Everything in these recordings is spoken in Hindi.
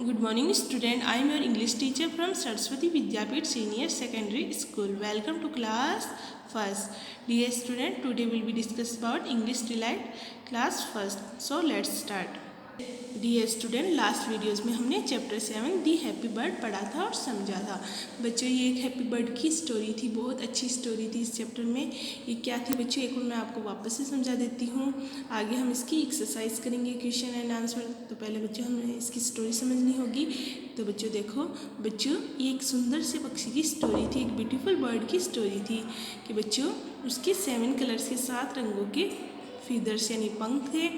Good morning, student. I am your English teacher from Saraswati Vidyapit Senior Secondary School. Welcome to class first. Dear student, today we will be discuss about English Delight class first. So let's start. Dear student, last videos में हमने चैप्टर 7 दी हैप्पी बर्ड पढ़ा था और समझा था। बच्चों, ये एक हैप्पी बर्ड की स्टोरी थी, बहुत अच्छी स्टोरी थी। इस चैप्टर में ये क्या थी बच्चों, एक बार मैं आपको वापस से समझा देती हूँ। आगे हम इसकी एक्सरसाइज करेंगे, क्वेश्चन एंड आंसर। तो पहले बच्चों हमें इसकी स्टोरी समझनी होगी। तो बच्चों देखो, बच्चों ये एक सुंदर से पक्षी की स्टोरी थी, एक ब्यूटीफुल बर्ड की स्टोरी थी कि बच्चों उसके 7 कलर्स के 7 रंगों के फीदर्स यानी पंख थे,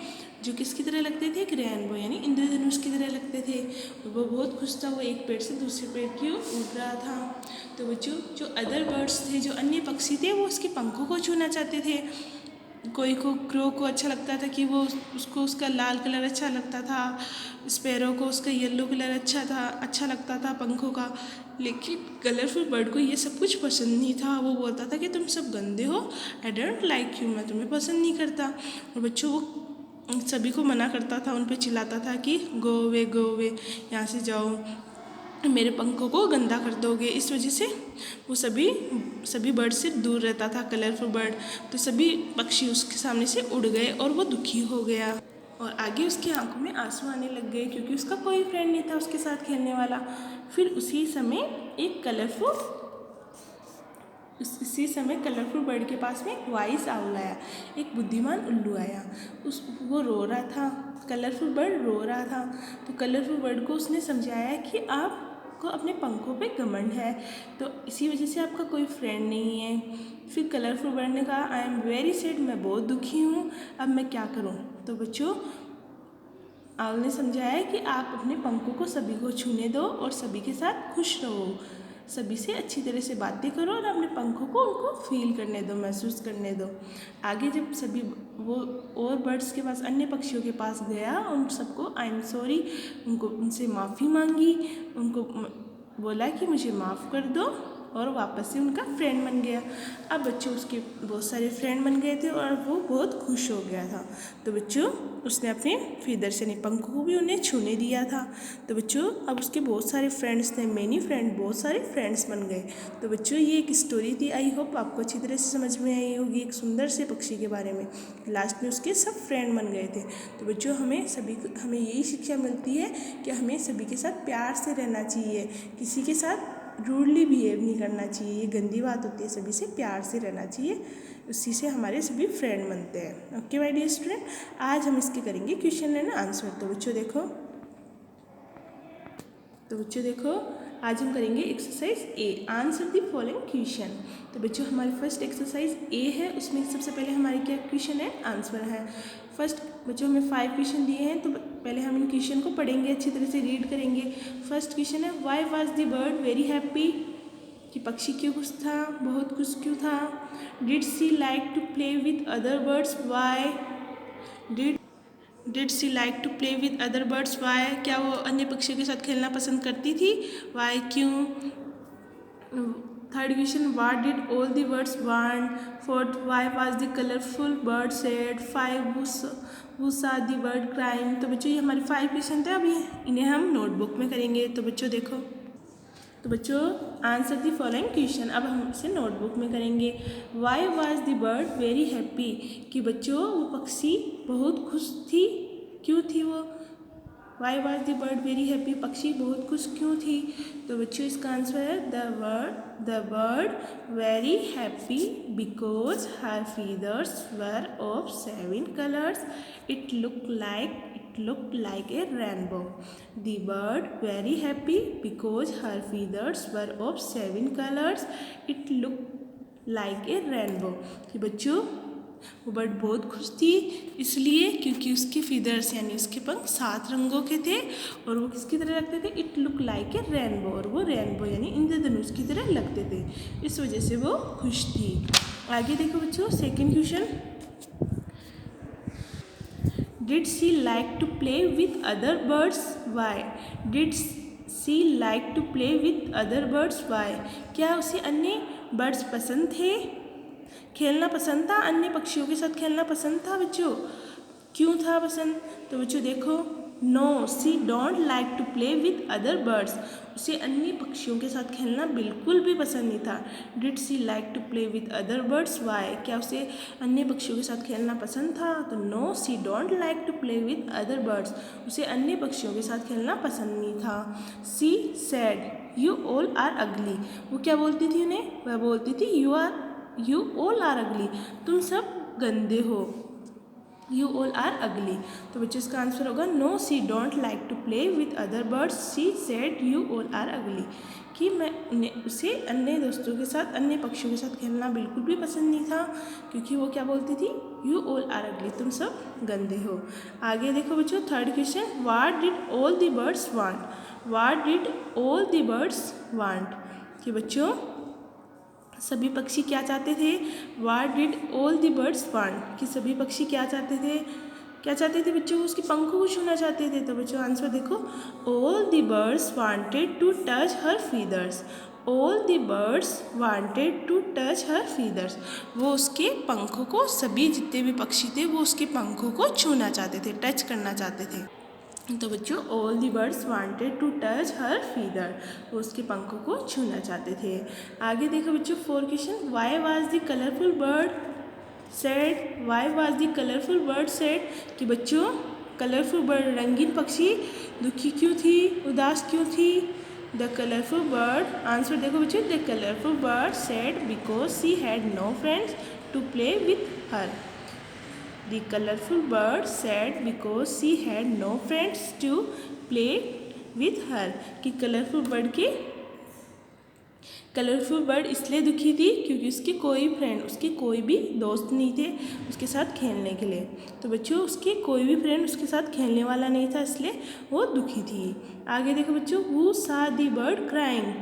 जो किसकी तरह लगते थे, एक रेनबो यानी इंद्रधनुष की तरह लगते थे। वो बहुत खुश था, वो एक पेड़ से दूसरे पेड़ की ओर उड़ रहा था। तो बच्चों जो अदर बर्ड्स थे, जो अन्य पक्षी थे, वो उसके पंखों को छूना चाहते थे। कोई को क्रो को अच्छा लगता था कि वो उसको उसका लाल कलर अच्छा लगता था, स्पैरो को उसका येलो कलर अच्छा लगता था पंखों का। लेकिन कलरफुल बर्ड को ये सब कुछ पसंद नहीं था। वो बोलता था कि तुम सब गंदे हो, आई डोंट लाइक यू, मैं तुम्हें पसंद नहीं करता। और बच्चों वो सभी को मना करता था, उन पर चिल्लाता था कि गो वे यहाँ से जाओ, मेरे पंखों को गंदा कर दोगे। इस वजह से वो सभी बर्ड से दूर रहता था, कलरफुल बर्ड। तो सभी पक्षी उसके सामने से उड़ गए और वो दुखी हो गया। और आगे उसकी आंखों में आंसू आने लग गए, क्योंकि उसका कोई फ्रेंड नहीं था उसके साथ खेलने वाला। फिर उसी समय कलरफुल बर्ड के पास में एक वाइस आउल आया, एक बुद्धिमान उल्लू आया। वो रो रहा था, कलरफुल बर्ड रो रहा था। तो कलरफुल बर्ड को उसने समझाया कि आपको अपने पंखों पे घमंड है, तो इसी वजह से आपका कोई फ्रेंड नहीं है। फिर कलरफुल बर्ड ने कहा, आई एम वेरी सैड, मैं बहुत दुखी हूँ, अब मैं क्या करूँ। तो बच्चों आउल ने समझाया कि आप अपने पंखों को सभी को छूने दो और सभी के साथ खुश रहो, सभी से अच्छी तरह से बातें करो और अपने पंखों को उनको फील करने दो, महसूस करने दो। आगे जब सभी वो और बर्ड्स के पास, अन्य पक्षियों के पास गया, उन सबको आई एम सॉरी, उनसे माफ़ी मांगी, उनको बोला कि मुझे माफ़ कर दो, और वापस से उनका फ्रेंड बन गया। अब बच्चों उसके बहुत सारे फ्रेंड बन गए थे और वो बहुत खुश हो गया था। तो बच्चों उसने अपने फीदर्स यानी पंखों को भी उन्हें छूने दिया था। तो बच्चों अब उसके बहुत सारे फ्रेंड्स थे, बहुत सारे फ्रेंड्स बन गए। तो बच्चों ये एक स्टोरी थी, आई होप आपको अच्छी तरह से समझ में आई होगी, एक सुंदर से पक्षी के बारे में। लास्ट में उसके सब फ्रेंड बन गए थे। तो बच्चों हमें यही शिक्षा मिलती है कि हमें सभी के साथ प्यार से रहना चाहिए, किसी के साथ रूडली बिहेव नहीं करना चाहिए, ये गंदी बात होती है। सभी से प्यार से रहना चाहिए, उसी से हमारे सभी फ्रेंड बनते हैं। ओके माय डियर स्टूडेंट, आज हम इसके करेंगे क्वेश्चन एंड आंसर। तो बच्चों देखो आज हम करेंगे exercise A, answer the following question. तो बच्चों हमारी फर्स्ट एक्सरसाइज ए है, उसमें सबसे पहले हमारी क्या क्वेश्चन है, आंसर है। फर्स्ट बच्चों हमें 5 क्वेश्चन दिए हैं, तो पहले हम इन क्वेश्चन को पढ़ेंगे, अच्छी तरह से रीड करेंगे। फर्स्ट क्वेश्चन है, why was the bird very happy, कि पक्षी क्यों खुश था, बहुत खुश क्यों था। Did she like to play with other birds, why. Did she like to play with other birds, why, क्या वो अन्य पक्षियों के साथ खेलना पसंद करती थी, वाई, क्यों। Third question, what did all the birds want. Fourth, Y was the colourful bird sad. 5, who सा द बर्ड क्राइंग। तो बच्चों ये हमारे 5 क्वेश्चन थे, अभी इन्हें हम नोटबुक में करेंगे। तो बच्चों आंसर द फॉलोइंग क्वेश्चन, अब हम इसे नोटबुक में करेंगे। Y was the bird very happy, कि बच्चों वो पक्षी बहुत खुश थी, क्यों थी वो। Y was the bird very happy, पक्षी बहुत खुश क्यों थी। तो बच्चों इसका आंसर है the bird very happy because her feathers were of 7 colours, it looked like a rainbow. The bird very happy because her feathers were of 7 colors. It looked like a rainbow. कि बच्चों वो बर्ड बहुत खुश थी इसलिए क्योंकि उसके फीदर्स यानी उसके पंख 7 रंगों के थे, और वो किसकी तरह लगते थे, it look like a rainbow, और वो रेनबो यानी इंद्रधनुष की तरह लगते थे, इस वजह से वो खुश थी। आगे देखो बच्चों second question, did she like to play with other birds, why. Did she like to play with other birds, why, क्या उसे अन्य बर्ड्स पसंद थे, खेलना पसंद था, अन्य पक्षियों के साथ खेलना पसंद था बच्चों, क्यों था पसंद। तो बच्चों देखो no she don't like to play with other birds, उसे अन्य पक्षियों के साथ खेलना बिल्कुल भी पसंद नहीं था। Did she like to play with other birds, why, क्या उसे अन्य पक्षियों के साथ खेलना पसंद था? तो no she don't like to play with other birds, उसे अन्य पक्षियों के साथ खेलना पसंद नहीं था। She said you all are ugly, वो क्या बोलती थी उन्हें? वह बोलती थी यू ऑल आर अगली, तुम सब गंदे हो। यू ऑल आर अगली, तो बच्चों इसका आंसर होगा no she don't like to play with other birds, she said you all are ugly, कि उसे अन्य दोस्तों के साथ, अन्य पक्षियों के साथ खेलना बिल्कुल भी पसंद नहीं था, क्योंकि वो क्या बोलती थी? यू ऑल आर अगली, तुम सब गंदे हो। आगे देखो बच्चों, third question, what did all the birds want, what did all the birds want, कि बच्चों सभी पक्षी क्या चाहते थे? What did all the birds want, कि सभी पक्षी क्या चाहते थे? क्या चाहते थे बच्चों? उसके पंखों को छूना चाहते थे। तो बच्चों आंसर देखो, all the birds wanted to touch her feathers, all the birds wanted to touch her feathers, वो उसके पंखों को, सभी जितने भी पक्षी थे वो उसके पंखों को छूना चाहते थे, टच करना चाहते थे। तो बच्चों all the birds wanted to touch her feather, वो उसके पंखों को छूना चाहते थे। आगे देखो बच्चों, fourth question, Y was the colourful bird sad, Y was the colourful bird sad, कि बच्चों कलरफुल बर्ड, रंगीन पक्षी दुखी क्यों थी, उदास क्यों थी? द कलरफुल बर्ड, आंसर देखो बच्चों, the colourful bird sad because she had no friends to play with her, The colorful bird said because she had no friends to play with her, कि कलरफुल बर्ड इसलिए दुखी थी क्योंकि उसके कोई फ्रेंड, उसके कोई भी दोस्त नहीं थे उसके साथ खेलने के लिए। तो बच्चों उसके कोई भी फ्रेंड उसके साथ खेलने वाला नहीं था, इसलिए वो दुखी थी। आगे देखो बच्चों, हु सा द बर्ड क्राइंग,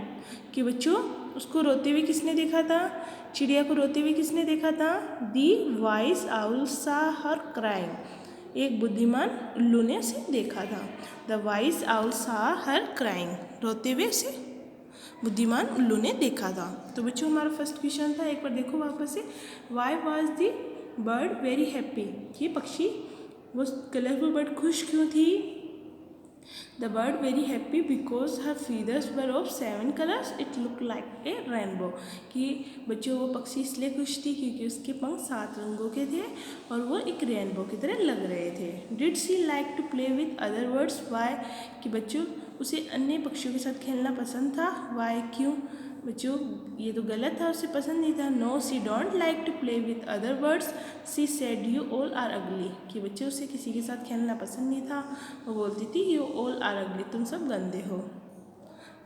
कि बच्चों उसको रोते हुए किसने देखा था? चिड़िया को रोते हुए किसने देखा था? दी वाइस आउल सा हर क्राइंग, एक बुद्धिमान उल्लू ने उसे देखा था। द वाइस आउल सा हर क्राइंग, रोते हुए उसे बुद्धिमान उल्लू ने देखा था। तो बच्चों हमारा फर्स्ट क्वेश्चन था, एक बार देखो वापस से, Y was the bird very happy, ये पक्षी, वो कलरफुल बर्ड खुश क्यों थी? The bird very happy because her feathers were of 7 colors. It looked like a rainbow. कि बच्चों वो पक्षी इसलिए खुश थी क्योंकि उसके पंख 7 रंगों के थे और वो एक रेनबो की तरह लग रहे थे। Did she like to play with other birds? Why? कि बच्चों उसे अन्य पक्षियों के साथ खेलना पसंद था। Why? क्यों? बच्चों ये तो गलत था, उसे पसंद नहीं था। No she don't like to play with other birds, she said you all are ugly, कि बच्चों उसे किसी के साथ खेलना पसंद नहीं था, वो बोलती थी यू ऑल आर अगली, तुम सब गंदे हो।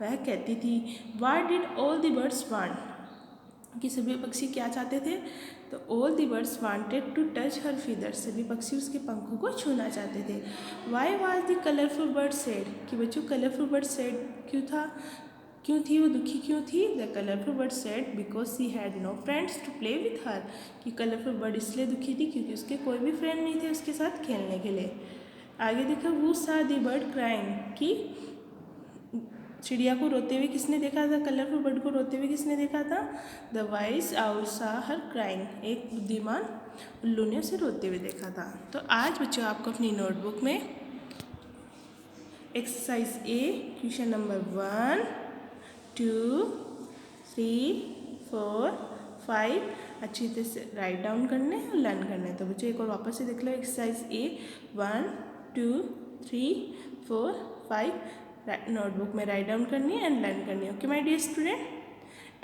वह कहती थी what did all the birds want, कि सभी पक्षी क्या चाहते थे? तो all the birds wanted to touch her feathers, सभी पक्षी उसके पंखों को छूना चाहते थे। Why was the colourful bird sad, कि बच्चों कलरफुल बर्ड सैड क्यों थी, वो दुखी क्यों थी? The colourful bird sad because she had no friends to play with her, कि कलरफुल बर्ड इसलिए दुखी थी क्योंकि उसके कोई भी फ्रेंड नहीं थे उसके साथ खेलने के लिए। आगे देखो, हु सा द बर्ड क्राइंग, कि चिड़िया को रोते हुए किसने देखा था? कलरफुल बर्ड को रोते हुए किसने देखा था? द वाइस आउल सा हर क्राइंग, एक बुद्धिमान उल्लू ने उसे रोते हुए देखा था। तो आज बच्चों आपको अपनी नोटबुक में एक्सरसाइज ए क्वेश्चन नंबर 1, 2, 3, 4, 5 अच्छी तरह से राइट डाउन करने और लर्न करने। तो बच्चों एक और वापस से देख लो, एक्सरसाइज ए 1, 2, 3, 4, 5 नोटबुक में राइट डाउन करनी है एंड लर्न करनी है। Okay my dear student,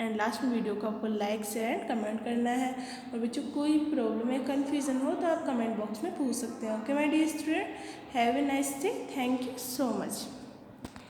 and last में वीडियो को आपको लाइक शेयर एंड कमेंट करना है। और बच्चों कोई प्रॉब्लम या कन्फ्यूज़न हो तो आप कमेंट बॉक्स में पूछ सकते हैं। Okay my dear student, have a nice day, thank you so much.